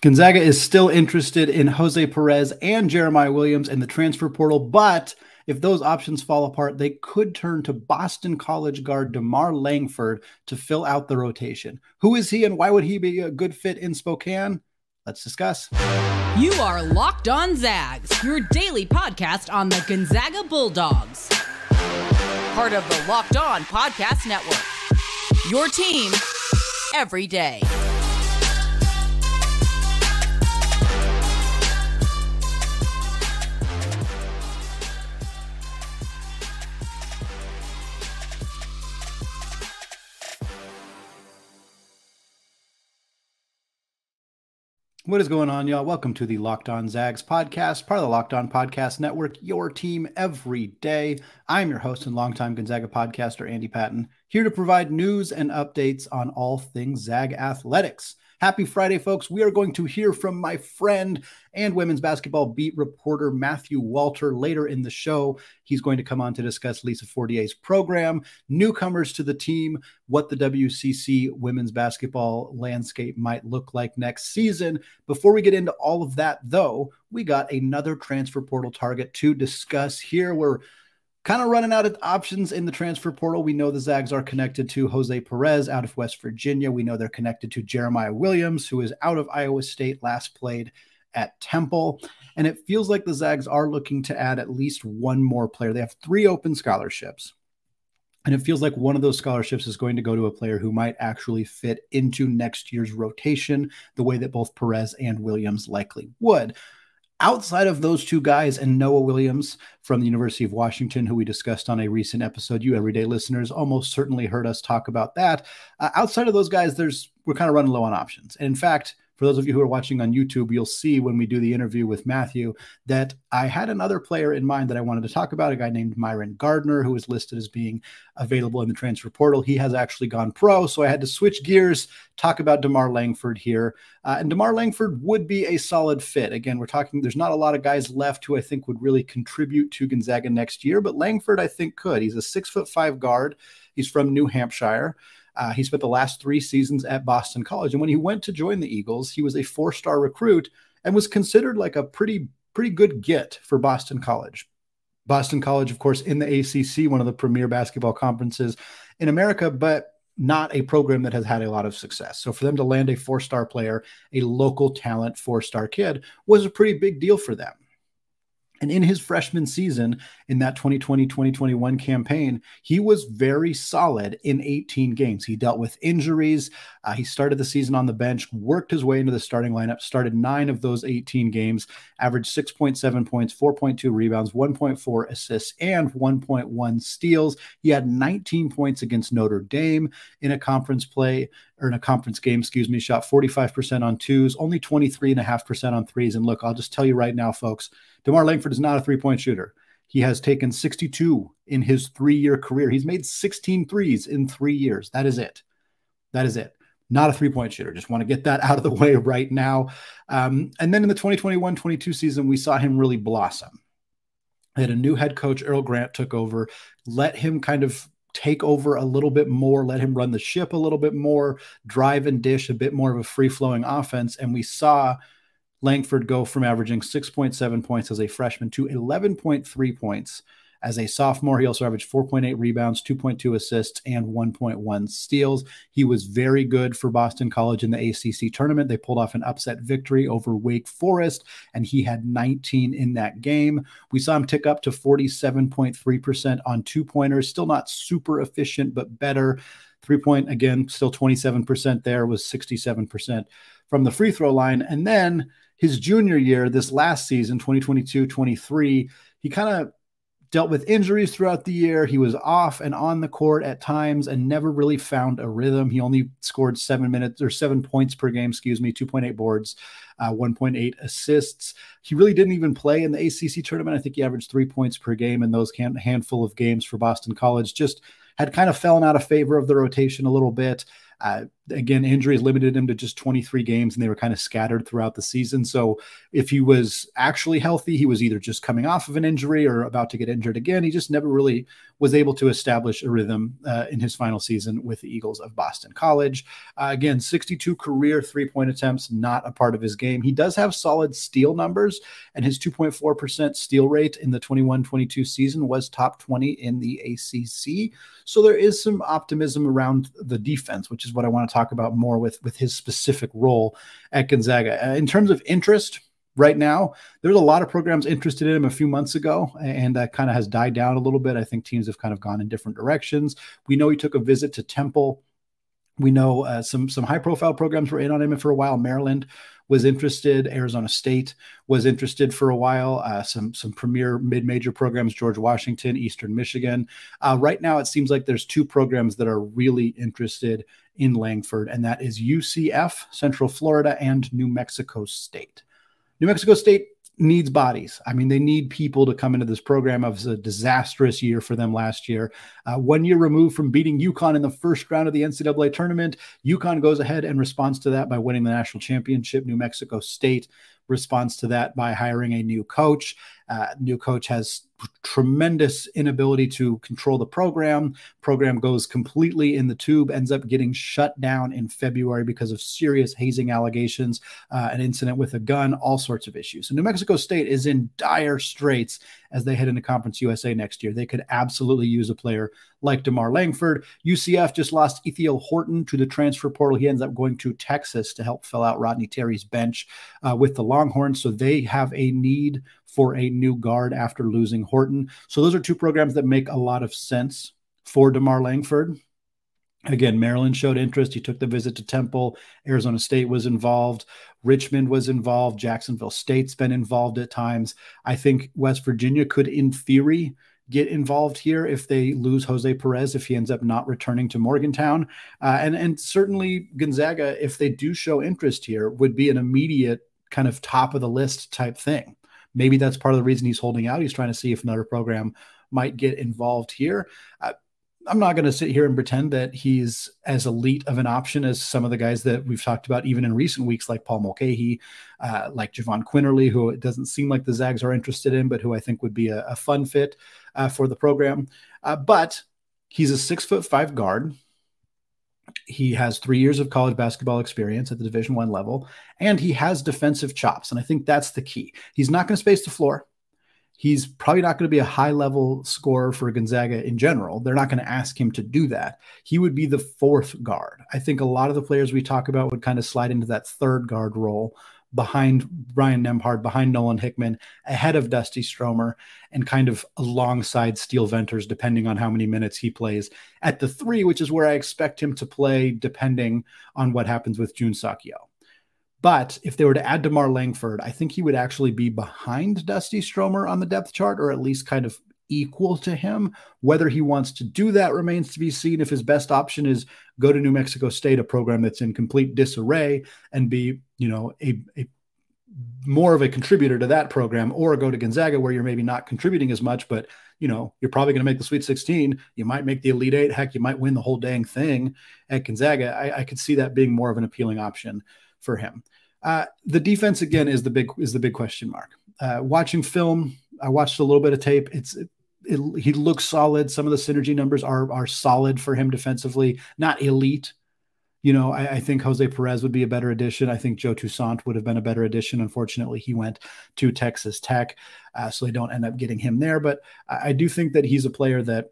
Gonzaga is still interested in Jose Perez and Jeremiah Williams in the transfer portal, but if those options fall apart, they could turn to Boston College guard Demarr Langford to fill out the rotation. Who is he and why would he be a good fit in Spokane? Let's discuss. You are Locked On Zags, your daily podcast on the Gonzaga Bulldogs. Part of the Locked On Podcast Network. Your team every day. What is going on, y'all? Welcome to the Locked On Zags podcast, part of the Locked On Podcast Network, your team every day. I'm your host and longtime Gonzaga podcaster, Andy Patton, here to provide news and updates on all things Zag athletics. Happy Friday, folks. We are going to hear from my friend and women's basketball beat reporter Matthew Walter later in the show. He's going to come on to discuss Lisa Fortier's program, newcomers to the team, what the WCC women's basketball landscape might look like next season. Before we get into all of that, though, we got another transfer portal target to discuss here. We're kind of running out of options in the transfer portal. We know the Zags are connected to Jose Perez out of West Virginia. We know they're connected to Jeremiah Williams, who is out of Iowa State, last played at Temple. And it feels like the Zags are looking to add at least one more player. They have 3 open scholarships. And it feels like one of those scholarships is going to go to a player who might actually fit into next year's rotation, the way that both Perez and Williams likely would. Outside of those 2 guys and Noah Williams from the University of Washington, who we discussed on a recent episode, you everyday listeners almost certainly heard us talk about that. Outside of those guys, we're kind of running low on options. And in fact, for those of you who are watching on YouTube, you'll see when we do the interview with Matthew that I had another player in mind that I wanted to talk about, a guy named Myron Gardner, who is listed as being available in the transfer portal. He has actually gone pro, so I had to switch gears, talk about Demarr Langford here. And Demarr Langford would be a solid fit. Again, we're talking, there's not a lot of guys left who I think would really contribute to Gonzaga next year, but Langford I think could. He's a 6'5" guard. He's from New Hampshire. He spent the last 3 seasons at Boston College. And when he went to join the Eagles, he was a 4-star recruit and was considered like a pretty good get for Boston College. Boston College, of course, in the ACC, one of the premier basketball conferences in America, but not a program that has had a lot of success. So for them to land a 4-star player, a local talent 4-star kid, was a pretty big deal for them. And in his freshman season, in that 2020-2021 campaign, he was very solid in 18 games. He dealt with injuries. He started the season on the bench, worked his way into the starting lineup, started 9 of those 18 games, averaged 6.7 points, 4.2 rebounds, 1.4 assists, and 1.1 steals. He had 19 points against Notre Dame in a conference game, shot 45% on 2s, only 23.5% on 3s. And look, I'll just tell you right now, folks, Demarr Langford is not a 3-point shooter. He has taken 62 in his 3-year career. He's made 16 threes in 3 years. That is it. That is it. Not a 3-point shooter. Just want to get that out of the way right now. And then in the 2021-22 season, we saw him really blossom. They had a new head coach, Earl Grant, took over, let him kind of take over a little bit more, let him run the ship a little bit more, drive and dish a bit more of a free-flowing offense. And we saw Langford go from averaging 6.7 points as a freshman to 11.3 points as a sophomore. He also averaged 4.8 rebounds, 2.2 assists, and 1.1 steals. He was very good for Boston College in the ACC tournament. They pulled off an upset victory over Wake Forest, and he had 19 in that game. We saw him tick up to 47.3% on 2-pointers. Still not super efficient, but better. 3-point, again, still 27% there, was 67% from the free throw line. And then his junior year, this last season, 2022-23, he kind of dealt with injuries throughout the year. He was off and on the court at times and never really found a rhythm. He only scored 7 points per game, 2.8 boards, 1.8 assists. He really didn't even play in the ACC tournament. I think he averaged 3 points per game in those handful of games for Boston College. Just had kind of fallen out of favor of the rotation a little bit. Again, injuries limited him to just 23 games, and they were kind of scattered throughout the season. So if he was actually healthy, he was either just coming off of an injury or about to get injured again. He just never really was able to establish a rhythm in his final season with the Eagles of Boston College. Again, 62 career three-point attempts, not a part of his game. He does have solid steal numbers, and his 2.4% steal rate in the 21-22 season was top 20 in the ACC. So there is some optimism around the defense, which is what I want to talk about more with his specific role at Gonzaga. In terms of interest, right now, there's a lot of programs interested in him a few months ago, and that kind of has died down a little bit. I think teams have kind of gone in different directions. We know he took a visit to Temple. We know some high-profile programs were in on him for a while. Maryland was interested. Arizona State was interested for a while. Some premier mid-major programs, George Washington, Eastern Michigan. Right now, it seems like there's two programs that are really interested in Langford, and that is UCF, Central Florida, and New Mexico State. New Mexico State needs bodies. I mean, they need people to come into this program. It was a disastrous year for them last year. 1 year removed from beating UConn in the first round of the NCAA tournament, UConn goes ahead and responds to that by winning the national championship. New Mexico State responds to that by hiring a new coach. New coach has tremendous inability to control the program. Program goes completely in the tube, ends up getting shut down in February because of serious hazing allegations, an incident with a gun, all sorts of issues. So New Mexico State is in dire straits as they head into Conference USA next year. They could absolutely use a player like Demarr Langford. UCF just lost Ethiel Horton to the transfer portal. He ends up going to Texas to help fill out Rodney Terry's bench with the Longhorns. So they have a need for a new guard after losing Horton. So those are two programs that make a lot of sense for Demarr Langford. Again, Maryland showed interest. He took the visit to Temple. Arizona State was involved. Richmond was involved. Jacksonville State's been involved at times. I think West Virginia could, in theory, get involved here if they lose Jose Perez, if he ends up not returning to Morgantown. And certainly Gonzaga, if they do show interest here, would be an immediate kind of top of the list type thing. Maybe that's part of the reason he's holding out. He's trying to see if another program might get involved here. I'm not going to sit here and pretend that he's as elite of an option as some of the guys that we've talked about, even in recent weeks, like Paul Mulcahy, like Javon Quinterly, who it doesn't seem like the Zags are interested in, but who I think would be a fun fit for the program. But he's a 6'5" guard. He has 3 years of college basketball experience at the Division I level, and he has defensive chops. And I think that's the key. He's not going to space the floor. He's probably not going to be a high-level scorer for Gonzaga in general. They're not going to ask him to do that. He would be the fourth guard. I think a lot of the players we talk about would kind of slide into that third guard role behind Brian Nembhard, behind Nolan Hickman, ahead of Dusty Stromer, and kind of alongside Steele Venters, depending on how many minutes he plays at the three, which is where I expect him to play, depending on what happens with Jun Sakyo. But if they were to add Demarr Langford, I think he would actually be behind Dusty Stromer on the depth chart, or at least kind of equal to him. Whether he wants to do that remains to be seen. If his best option is go to New Mexico State, a program that's in complete disarray, and be, a more of a contributor to that program, or go to Gonzaga where you're maybe not contributing as much, but you're probably going to make the Sweet 16. You might make the Elite Eight. Heck, you might win the whole dang thing at Gonzaga. I could see that being more of an appealing option for him. The defense, again, is the big question mark. Watching film, I watched a little bit of tape. He looks solid. Some of the synergy numbers are solid for him defensively, not elite. I think Jose Perez would be a better addition. I think Joe Toussaint would have been a better addition. Unfortunately, he went to Texas Tech, so they don't end up getting him there. But I do think that he's a player that,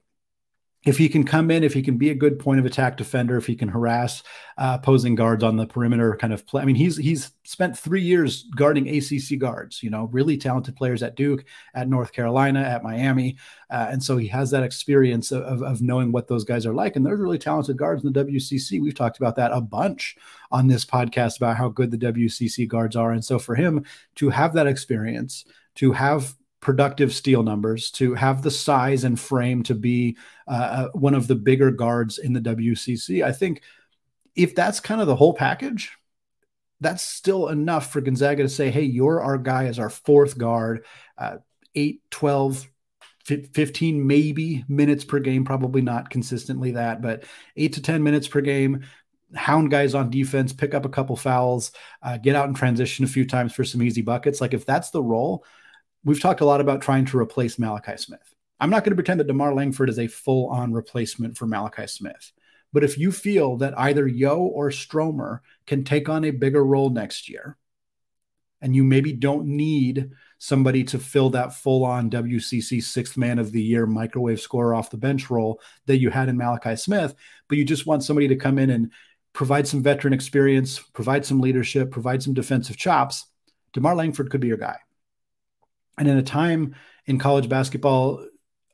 if he can come in, if he can be a good point of attack defender, if he can harass opposing guards on the perimeter kind of play. I mean, he's spent 3 years guarding ACC guards, really talented players at Duke, at North Carolina, at Miami. And so he has that experience of knowing what those guys are like. And there's really talented guards in the WCC. We've talked about that a bunch on this podcast about how good the WCC guards are. And so for him to have that experience, to have productive steal numbers, to have the size and frame to be one of the bigger guards in the WCC. I think if that's kind of the whole package, that's still enough for Gonzaga to say, hey, you're our guy as our fourth guard, 8, 12, 15 maybe minutes per game, probably not consistently that, but 8 to 10 minutes per game. hound guys on defense, pick up a couple fouls, get out in transition a few times for some easy buckets. Like if that's the role, we've talked a lot about trying to replace Malachi Smith. I'm not going to pretend that Demarr Langford is a full-on replacement for Malachi Smith. But if you feel that either Yo or Stromer can take on a bigger role next year, and you maybe don't need somebody to fill that full-on WCC sixth man of the year microwave scorer off the bench role that you had in Malachi Smith, but you just want somebody to come in and provide some veteran experience, provide some leadership, provide some defensive chops, Demarr Langford could be your guy. And in a time in college basketball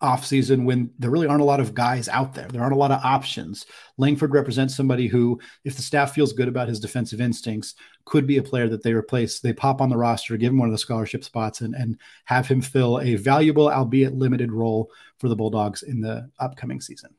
offseason when there really aren't a lot of guys out there, there aren't a lot of options, Langford represents somebody who, if the staff feels good about his defensive instincts, could be a player that they replace. They pop on the roster, give him one of the scholarship spots, and have him fill a valuable, albeit limited role for the Bulldogs in the upcoming season.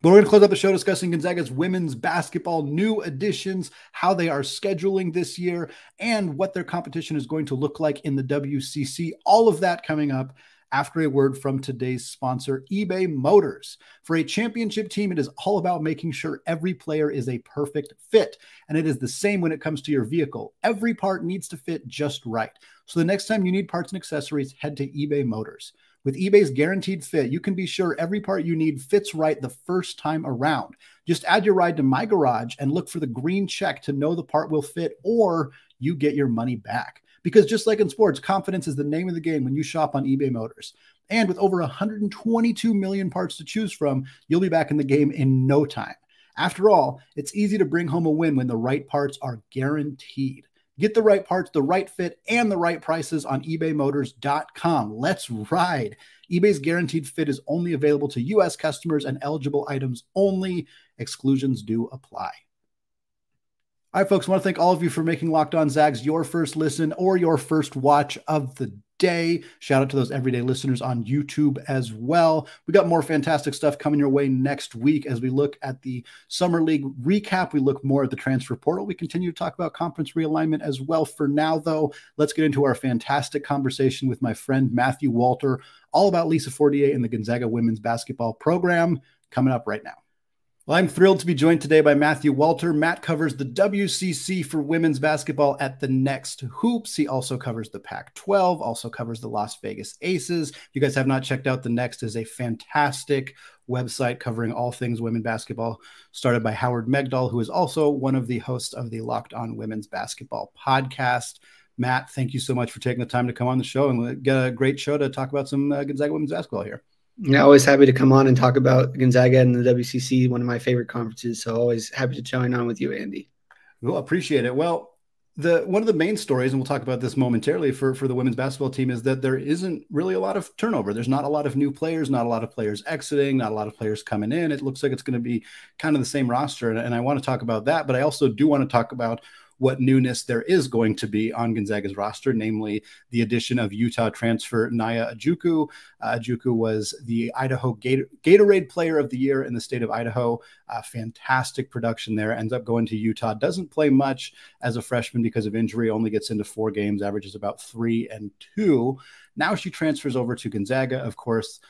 But we're going to close up the show discussing Gonzaga's women's basketball new additions, how they are scheduling this year, and what their competition is going to look like in the WCC. All of that coming up after a word from today's sponsor, eBay Motors. For a championship team, it is all about making sure every player is a perfect fit. And it is the same when it comes to your vehicle. Every part needs to fit just right. So the next time you need parts and accessories, head to eBay Motors. With eBay's guaranteed fit, you can be sure every part you need fits right the first time around. Just add your ride to My Garage and look for the green check to know the part will fit, or you get your money back. Because just like in sports, confidence is the name of the game when you shop on eBay Motors. And with over 122 million parts to choose from, you'll be back in the game in no time. After all, it's easy to bring home a win when the right parts are guaranteed. Get the right parts, the right fit, and the right prices on ebaymotors.com. Let's ride. eBay's guaranteed fit is only available to U.S. customers and eligible items only. Exclusions do apply. All right, folks, I want to thank all of you for making Locked On Zags your first listen or your first watch of the day. Shout out to those everyday listeners on YouTube as well. We got more fantastic stuff coming your way next week as we look at the Summer League recap. We look more at the transfer portal. We continue to talk about conference realignment as well. For now, though, let's get into our fantastic conversation with my friend Matthew Walter, all about Lisa Fortier and the Gonzaga women's basketball program, coming up right now. Well, I'm thrilled to be joined today by Matthew Walter. Matt covers the WCC for women's basketball at The Next Hoops. He also covers the Pac-12, also covers the Las Vegas Aces. If you guys have not checked out The Next, is a fantastic website covering all things women basketball, started by Howard Megdal, who is also one of the hosts of the Locked On Women's Basketball podcast. Matt, thank you so much for taking the time to come on the show and get a great show to talk about some Gonzaga women's basketball here. Yeah, always happy to come on and talk about Gonzaga and the WCC, one of my favorite conferences. So always happy to join on with you, Andy. Well, appreciate it. Well, one of the main stories, and we'll talk about this momentarily for the women's basketball team, is that there isn't really a lot of turnover. There's not a lot of new players, not a lot of players exiting, not a lot of players coming in. It looks like it's going to be kind of the same roster. And I want to talk about that, but I also do want to talk about what newness there is going to be on Gonzaga's roster, namely the addition of Utah transfer Naya Ojukwu. Ojukwu was the Idaho Gatorade Player of the Year in the state of Idaho. Fantastic production there. Ends up going to Utah. Doesn't play much as a freshman because of injury. Only gets into 4 games, averages about 3 and 2. Now she transfers over to Gonzaga. Of course,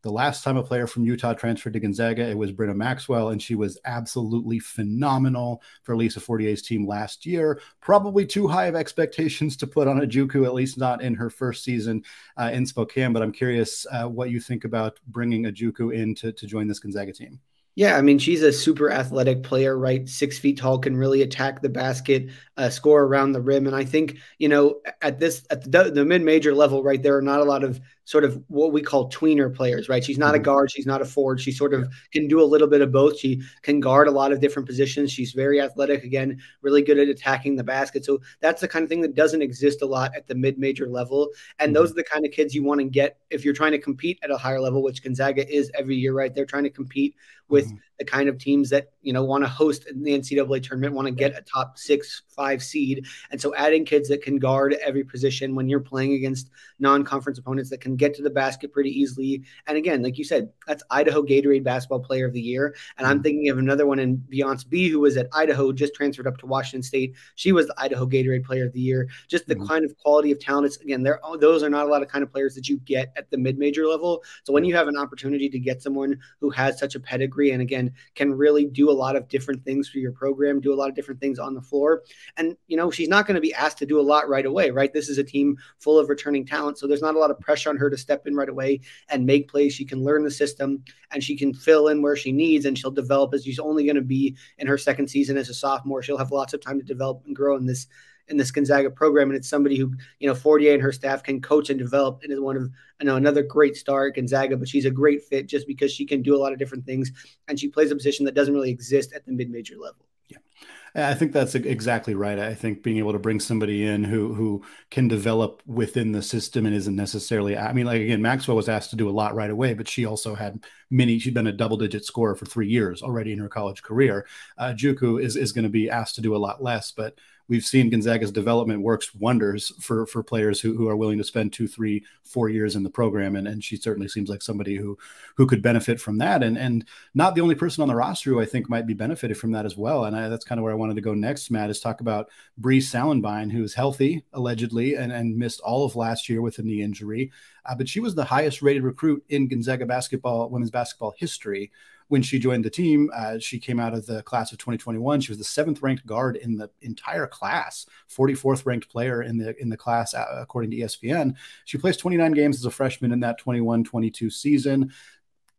the last time a player from Utah transferred to Gonzaga, it was Brenna Maxwell, and she was absolutely phenomenal for Lisa Fortier's team last year. Probably too high of expectations to put on Ojukwu, at least not in her first season in Spokane, but I'm curious what you think about bringing Ojukwu in to join this Gonzaga team. Yeah, I mean, she's a super athletic player, right? 6 feet tall, can really attack the basket, score around the rim. And I think, you know, at the mid-major level, right, there are not a lot of sort of what we call tweener players, right? She's not a guard. She's not a forward. She sort of can do a little bit of both. She can guard a lot of different positions. She's very athletic, again, really good at attacking the basket. So that's the kind of thing that doesn't exist a lot at the mid-major level. And those are the kind of kids you want to get if you're trying to compete at a higher level, which Gonzaga is every year, right? They're trying to compete with the kind of teams that, you know, want to host the NCAA tournament, want to get a top 6-5 seed. And so adding kids that can guard every position when you're playing against non-conference opponents that can get to the basket pretty easily. And again, like you said, that's Idaho Gatorade Basketball Player of the Year. And I'm thinking of another one in Beyonce B, who was at Idaho, just transferred up to Washington State. She was the Idaho Gatorade Player of the Year. Just the kind of quality of talent. It's, again, those are not a lot of kind of players that you get at the mid-major level. So when you have an opportunity to get someone who has such a pedigree degree, and again, can really do a lot of different things for your program, do a lot of different things on the floor. And, she's not going to be asked to do a lot right away, right? This is a team full of returning talent, so there's not a lot of pressure on her to step in right away and make plays. She can learn the system and she can fill in where she needs, and she'll develop as she's only going to be in her second season as a sophomore. She'll have lots of time to develop and grow in this Gonzaga program. And it's somebody who, Fortier and her staff can coach and develop, and is one of, another great star at Gonzaga, but she's a great fit just because she can do a lot of different things. And she plays a position that doesn't really exist at the mid-major level. Yeah. I think that's exactly right. I think being able to bring somebody in who can develop within the system and isn't necessarily, again, Maxwell was asked to do a lot right away, but she also had she'd been a double-digit scorer for 3 years already in her college career. Ojukwu is going to be asked to do a lot less, but we've seen Gonzaga's development works wonders for players who are willing to spend 2, 3, 4 years in the program. And she certainly seems like somebody who could benefit from that. And not the only person on the roster who I think might be benefited from that as well. And that's kind of where I wanted to go next, Matt, is talk about Bree Salenbien, who's healthy, allegedly, and missed all of last year with a knee injury. But she was the highest rated recruit in Gonzaga women's basketball history. When she joined the team, she came out of the class of 2021. She was the 7th ranked guard in the entire class, 44th ranked player in the class, according to ESPN. She placed 29 games as a freshman in that 21-22 season.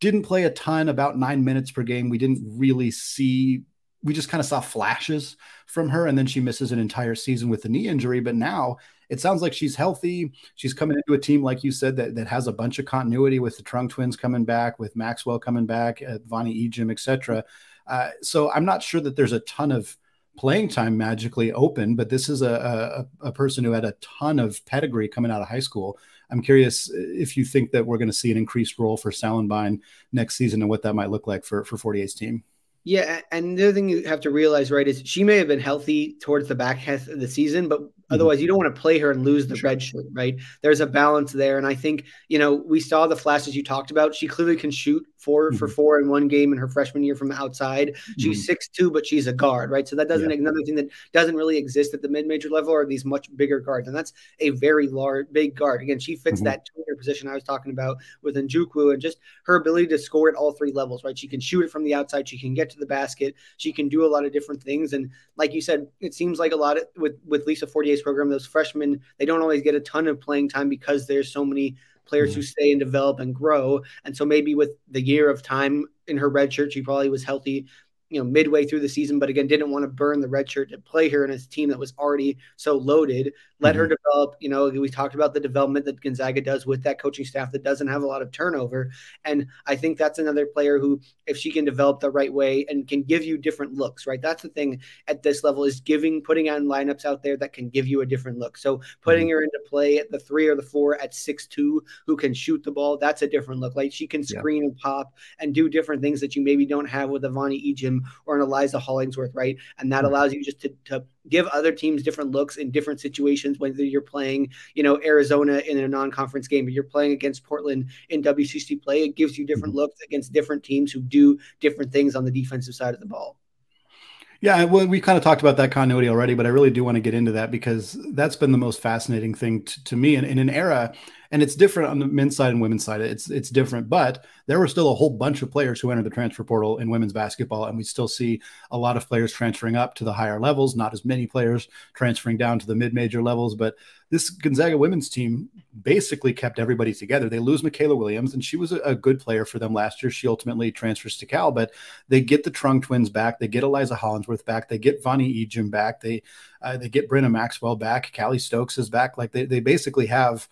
Didn't play a ton, about 9 minutes per game. We just kind of saw flashes from her, and then she misses an entire season with the knee injury. But now it sounds like she's healthy. She's coming into a team, like you said, that has a bunch of continuity with the Trung twins coming back, with Maxwell coming back, Vonnie Ejim, etc. So I'm not sure that there's a ton of playing time magically open, but this is a person who had a ton of pedigree coming out of high school. I'm curious if you think that we're going to see an increased role for Salenbien next season and what that might look like for Fortier's team. Yeah, and the other thing you have to realize, right, is she may have been healthy towards the back half of the season, but otherwise you don't want to play her and lose the red shirt, right? There's a balance there, and I think, we saw the flashes you talked about. She clearly can shoot 4 for 4 in one game in her freshman year from outside. She's 6'2", but she's a guard, right? So that doesn't another thing that doesn't really exist at the mid-major level are these much bigger guards, and that's a very big guard. Again, she fits that two-year position I was talking about with Ojukwu, and just her ability to score at all 3 levels, right? She can shoot it from the outside. She can get to the basket. She can do a lot of different things. And like you said, it seems like a lot with Lisa Fortier's program, those freshmen, they don't always get a ton of playing time because there's so many players who stay and develop and grow. And so maybe with the year of time in her red shirt, she probably was healthy, midway through the season, but again, didn't want to burn the red shirt to play her in a team that was already so loaded. Let her develop. We talked about the development that Gonzaga does with that coaching staff that doesn't have a lot of turnover. And I think that's another player who, if she can develop the right way and can give you different looks, right? That's the thing at this level, is putting on lineups out there that can give you a different look. So putting her into play at the 3 or the 4 at 6'2", who can shoot the ball, that's a different look. Like she can screen and pop and do different things that you maybe don't have with a Vonnie Ejim or an Eliza Hollingsworth, right? And that allows you just to give other teams different looks in different situations, whether you're playing, Arizona in a non-conference game or you're playing against Portland in WCC play. It gives you different looks against different teams who do different things on the defensive side of the ball. Yeah, well, we kind of talked about that continuity already, but I really do want to get into that because that's been the most fascinating thing to me in an era, and it's different on the men's side and women's side. It's different, but there were still a whole bunch of players who entered the transfer portal in women's basketball, and we still see a lot of players transferring up to the higher levels, not as many players transferring down to the mid-major levels, but this Gonzaga women's team basically kept everybody together. They lose Michaela Williams, and she was a good player for them last year. She ultimately transfers to Cal, but they get the Trung twins back. They get Eliza Hollingsworth back. They get Vonnie Ejim back. They get Brenna Maxwell back. Callie Stokes is back. Like they basically have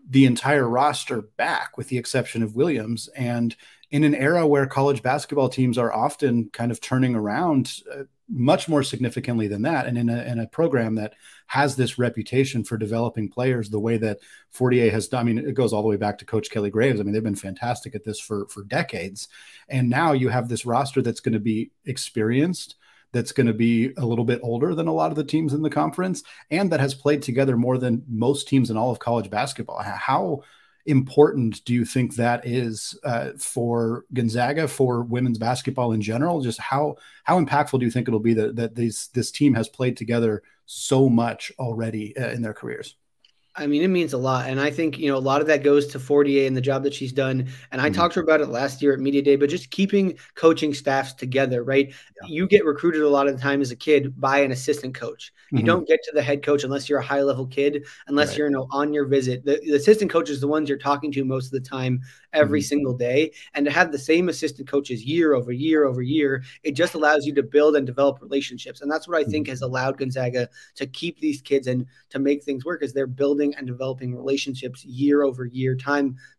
the entire roster back with the exception of Williams. And in an era where college basketball teams are often kind of turning around much more significantly than that, and in a program that has this reputation for developing players the way that Fortier has done. I mean, it goes all the way back to Coach Kelly Graves. I mean, they've been fantastic at this for decades. And now you have this roster that's going to be experienced, that's going to be a little bit older than a lot of the teams in the conference, and that has played together more than most teams in all of college basketball. How important do you think that is for Gonzaga, for women's basketball in general? Just how impactful do you think it'll be that this team has played together so much already in their careers? I mean, it means a lot. And I think, a lot of that goes to Fortier and the job that she's done. And I talked to her about it last year at Media Day, but just keeping coaching staffs together, right? Yeah. You get recruited a lot of the time as a kid by an assistant coach. You don't get to the head coach unless you're a high level kid, unless you're on your visit. The assistant coach is the ones you're talking to most of the time, every single day. And to have the same assistant coaches year over year over year, it just allows you to build and develop relationships. And that's what I think has allowed Gonzaga to keep these kids and to make things work, is they're building and developing relationships year over year,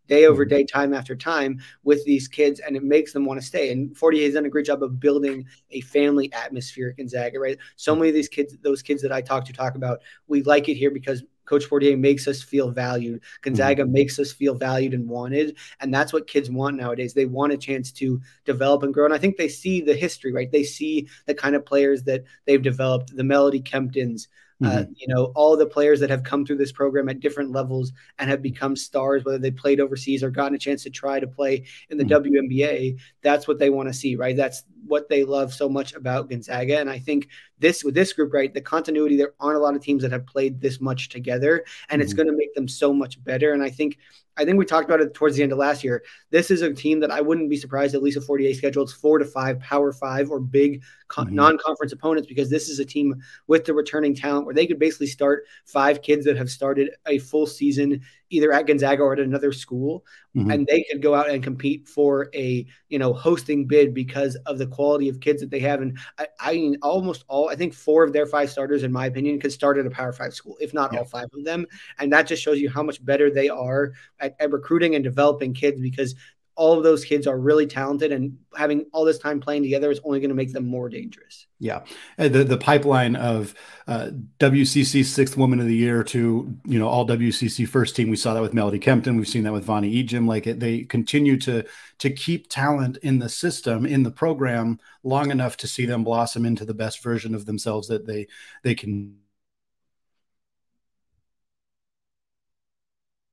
day over day, time after time with these kids, and it makes them want to stay. And Fortier has done a great job of building a family atmosphere at Gonzaga, right? So many of these kids, those kids that I talk about, we like it here because Coach Fortier makes us feel valued. Gonzaga makes us feel valued and wanted. And that's what kids want nowadays. They want a chance to develop and grow. And I think they see the history, right? They see the kind of players that they've developed, the Melody Kemptons, all the players that have come through this program at different levels and have become stars, whether they played overseas or gotten a chance to try to play in the WNBA. That's what they want to see, right? That's what they love so much about Gonzaga. And I think with this group, right, the continuity, there aren't a lot of teams that have played this much together, and it's going to make them so much better. And I think we talked about it towards the end of last year. This is a team that I wouldn't be surprised if Lisa Fortier scheduled 4 to 5 Power 5 or big non-conference opponents, because this is a team with the returning talent where they could basically start 5 kids that have started a full season either at Gonzaga or at another school, and they could go out and compete for a hosting bid because of the quality of kids that they have. And I mean, I think 4 of their 5 starters, in my opinion, could start at a Power 5 school, if not all 5 of them. And that just shows you how much better they are at recruiting and developing kids, because all of those kids are really talented, and having all this time playing together is only going to make them more dangerous. Yeah. The pipeline of WCC 6th Woman of the Year to, all WCC first team. We saw that with Melody Kempton. We've seen that with Vonnie Ejim. They continue to keep talent in the system, in the program, long enough to see them blossom into the best version of themselves that they can.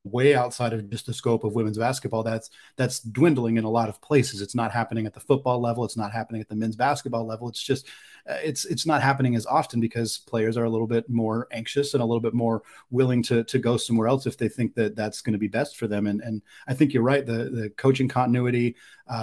Way outside of just the scope of women's basketball, that's dwindling in a lot of places. It's not happening at the football level. It's not happening at the men's basketball level. It's just it's not happening as often because players are a little bit more anxious and a little bit more willing to go somewhere else if they think that that's going to be best for them. And I think you're right. The coaching continuity,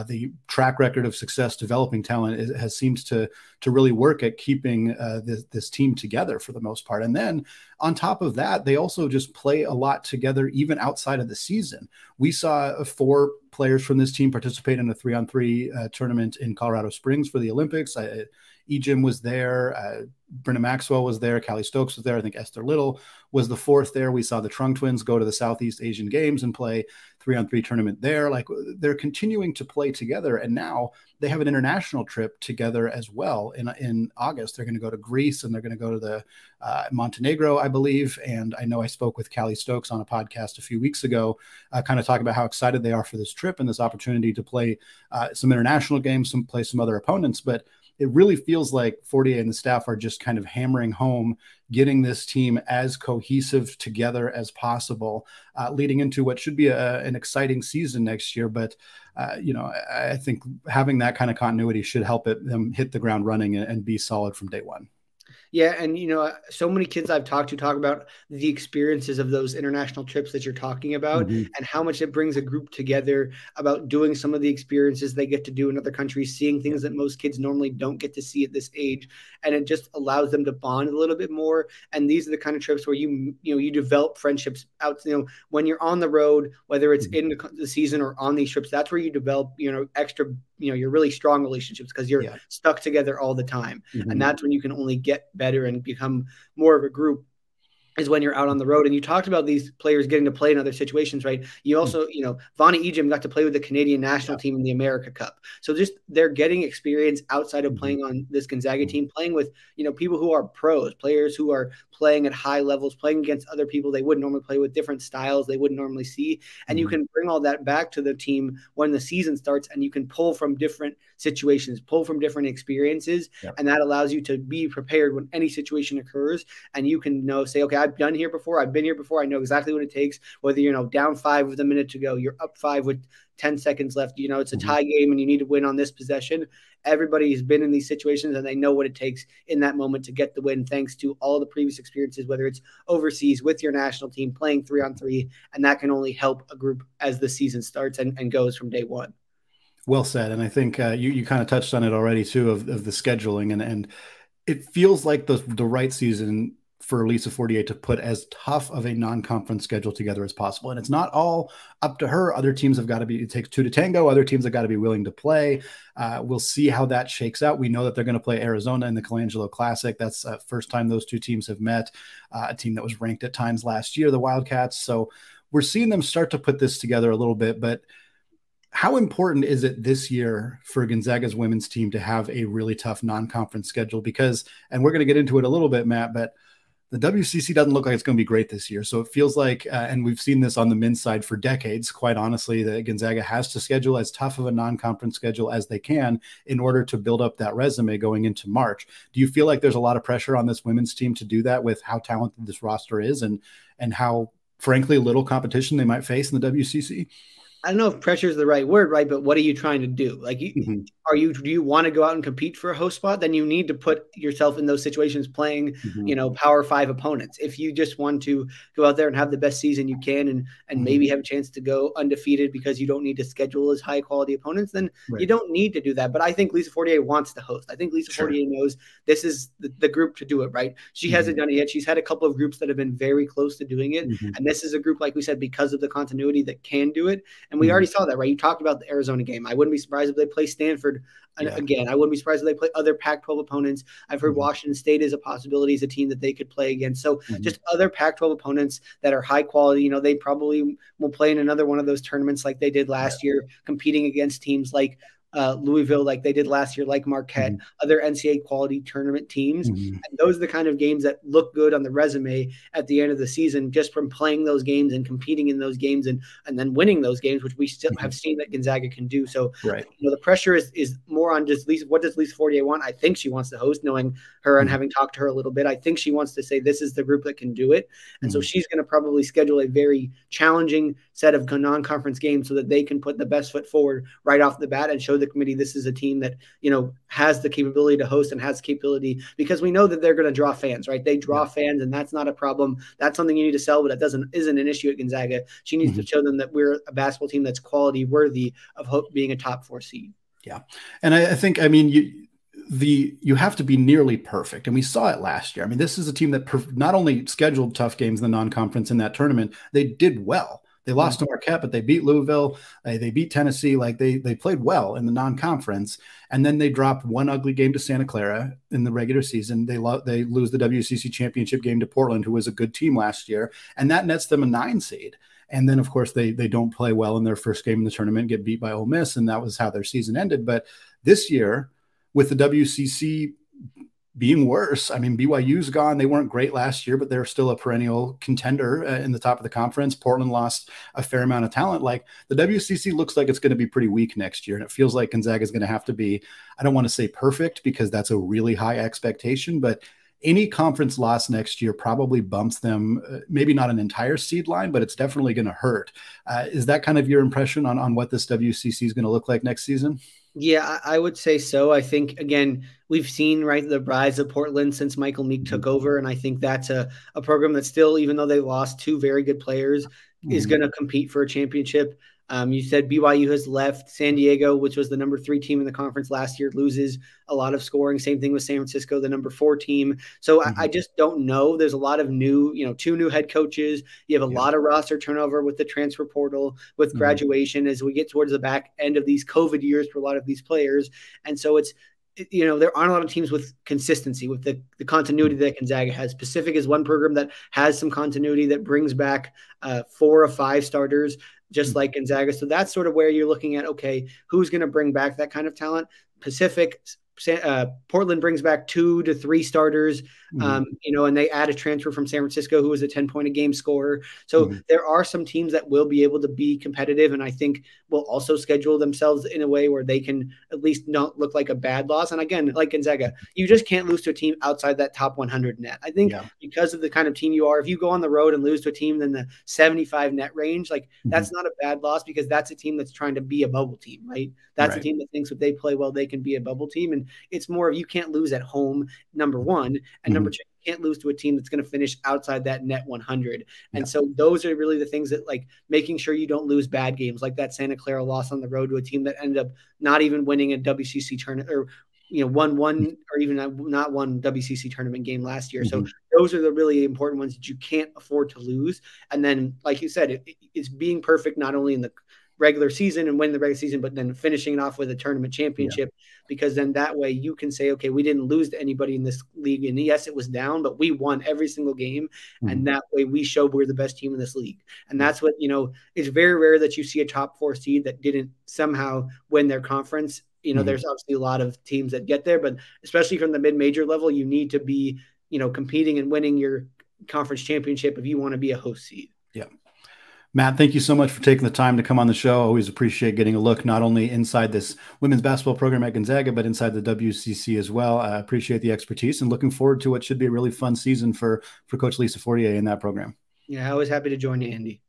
the track record of success developing talent has seemed to really work at keeping this team together for the most part. And then on top of that, they also just play a lot together even outside of the season. We saw 4 players from this team participate in a 3-on-3 tournament in Colorado Springs for the Olympics. Ejim was there. Brenna Maxwell was there. Callie Stokes was there. I think Esther Little was the 4th there. We saw the Trung twins go to the Southeast Asian Games and play 3-on-3 tournament there. They're continuing to play together. And now they have an international trip together as well. In August, they're going to go to Greece and they're going to go to the Montenegro, I believe. And I know I spoke with Callie Stokes on a podcast a few weeks ago, kind of talking about how excited they are for this trip and this opportunity to play some international games, play some other opponents. But it really feels like Fortier and the staff are just kind of hammering home, getting this team as cohesive together as possible, leading into what should be an exciting season next year. But, I think having that kind of continuity should help them hit the ground running and be solid from day one. Yeah. And, so many kids I've talked to talk about the experiences of those international trips that you're talking about and how much it brings a group together, about doing some of the experiences they get to do in other countries, seeing things that most kids normally don't get to see at this age. And it just allows them to bond a little bit more. And these are the kind of trips where you develop friendships out, when you're on the road, whether it's in the season or on these trips, that's where you develop, extra, your really strong relationships, because you're stuck together all the time. And that's when you can only get better and become more of a group, is when you're out on the road. And you talked about these players getting to play in other situations, right? You also, Vonnie Ejim got to play with the Canadian national team in the America Cup. So just they're getting experience outside of playing on this Gonzaga team, playing with, people who are pros, players who are playing at high levels, playing against other people they wouldn't normally play with, different styles they wouldn't normally see. And you can bring all that back to the team when the season starts, and you can pull from different situations, pull from different experiences. And that allows you to be prepared when any situation occurs. And you can say, okay, I've done here before. I've been here before. I know exactly what it takes, whether you're down 5 with a minute to go, you're up 5 with 10 seconds left, it's a tie game and you need to win on this possession. Everybody's been in these situations and they know what it takes in that moment to get the win, thanks to all the previous experiences, whether it's overseas with your national team playing 3-on-3, and that can only help a group as the season starts and goes from day one. Well said. And I think you kind of touched on it already too, of the scheduling, and it feels like the right season for Lisa Fortier to put as tough of a non-conference schedule together as possible. And it's not all up to her. Other teams have got to be, it takes 2 to tango. Other teams have got to be willing to play. We'll see how that shakes out. We know that they're going to play Arizona in the Colangelo Classic. That's the first time those two teams have met, a team that was ranked at times last year, the Wildcats. So we're seeing them start to put this together a little bit, but how important is it this year for Gonzaga's women's team to have a really tough non-conference schedule? Because, and we're going to get into it a little bit, Matt, but the WCC doesn't look like it's going to be great this year. So it feels like, and we've seen this on the men's side for decades, quite honestly, that Gonzaga has to schedule as tough of a non-conference schedule as they can in order to build up that resume going into March. Do you feel like there's a lot of pressure on this women's team to do that with how talented this roster is and how, frankly, little competition they might face in the WCC? I don't know if pressure is the right word, right? But what are you trying to do? Like, do you want to go out and compete for a host spot? Then you need to put yourself in those situations playing, Power 5 opponents. If you just want to go out there and have the best season you can and maybe have a chance to go undefeated because you don't need to schedule as high quality opponents, then you don't need to do that. But I think Lisa Fortier wants to host. I think Lisa Fortier knows this is the group to do it, right? She hasn't done it yet. She's had a couple of groups that have been very close to doing it. And this is a group, like we said, because of the continuity, that can do it. And we already saw that, right? You talked about the Arizona game. I wouldn't be surprised if they play Stanford again. I wouldn't be surprised if they play other Pac-12 opponents. I've heard Washington State is a possibility, as a team that they could play against. So just other Pac-12 opponents that are high quality. They probably will play in another one of those tournaments like they did last year, competing against teams like Louisville, like they did last year, like Marquette, other NCAA quality tournament teams. And those are the kind of games that look good on the resume at the end of the season, just from playing those games and competing in those games and then winning those games, which we still have seen that Gonzaga can do. So, the pressure is more on just Lisa. What does Lisa Fortier want? I think she wants to host, knowing her and having talked to her a little bit. I think she wants to say this is the group that can do it. And so she's going to probably schedule a very challenging set of non-conference games so that they can put the best foot forward right off the bat and show the committee this is a team that has the capability to host and has capability, because we know that they're going to draw fans, right? They draw fans, and that's not a problem. That's something you need to sell, but that isn't an issue at Gonzaga. She needs to show them that we're a basketball team that's quality worthy of being a top 4 seed. Yeah, and I think you have to be nearly perfect, and we saw it last year. I mean, this is a team that not only scheduled tough games in the non-conference in that tournament, they did well. They lost to Marquette, but they beat Louisville. They beat Tennessee. Like they played well in the non-conference, and then they dropped one ugly game to Santa Clara in the regular season. They lose the WCC championship game to Portland, who was a good team last year, and that nets them a 9 seed. And then, of course, they don't play well in their first game in the tournament, get beat by Ole Miss, and that was how their season ended. But this year, with the WCC being worse, I mean, BYU's gone. They weren't great last year, but they're still a perennial contender in the top of the conference. Portland lost a fair amount of talent. Like, the WCC looks like it's going to be pretty weak next year, and it feels like Gonzaga is going to have to be, I don't want to say perfect because that's a really high expectation, but any conference loss next year probably bumps them, maybe not an entire seed line, but it's definitely going to hurt. Is that kind of your impression on what this WCC is going to look like next season? Yeah, I would say so. I think, again, we've seen the rise of Portland since Michael Meek took over, and I think that's a program that still, even though they lost 2 very good players, is going to compete for a championship. You said BYU has left. San Diego, which was the number 3 team in the conference last year, loses a lot of scoring. Same thing with San Francisco, the number 4 team. So I just don't know. There's a lot of new, 2 new head coaches. You have a lot of roster turnover with the transfer portal, with graduation as we get towards the back end of these COVID years for a lot of these players. And so there aren't a lot of teams with consistency, with the continuity that Gonzaga has. Pacific is one program that has some continuity, that brings back 4 or 5 starters, just like Gonzaga. So that's sort of where you're looking at, okay, who's going to bring back that kind of talent? Pacific, Portland brings back 2 to 3 starters. And they add a transfer from San Francisco who was a 10-point a game scorer. So there are some teams that will be able to be competitive, and I think will also schedule themselves in a way where they can at least not look like a bad loss. And again, like Gonzaga, you just can't lose to a team outside that top 100 net. I think because of the kind of team you are, if you go on the road and lose to a team in the 75 net range, like that's not a bad loss, because that's a team that's trying to be a bubble team, right? That's a team that thinks if they play well, they can be a bubble team. And it's more of, you can't lose at home, number one, and number two, you can't lose to a team that's going to finish outside that net 100. And so those are really the things that, like, making sure you don't lose bad games, like that Santa Clara loss on the road to a team that ended up not even winning a WCC tournament, or won one, or even not one WCC tournament game last year. So those are the really important ones that you can't afford to lose. And then, like you said, it's being perfect not only in the regular season and win the regular season, but then finishing it off with a tournament championship, because then that way you can say, okay, we didn't lose to anybody in this league. And yes, it was down, but we won every single game. And that way we showed we're the best team in this league. And that's what, it's very rare that you see a top 4 seed that didn't somehow win their conference. There's obviously a lot of teams that get there, but especially from the mid-major level, you need to be, competing and winning your conference championship if you want to be a host seed. Yeah. Matt, thank you so much for taking the time to come on the show. I always appreciate getting a look not only inside this women's basketball program at Gonzaga, but inside the WCC as well. I appreciate the expertise and looking forward to what should be a really fun season for Coach Lisa Fortier in that program. Yeah, I was happy to join you, Andy.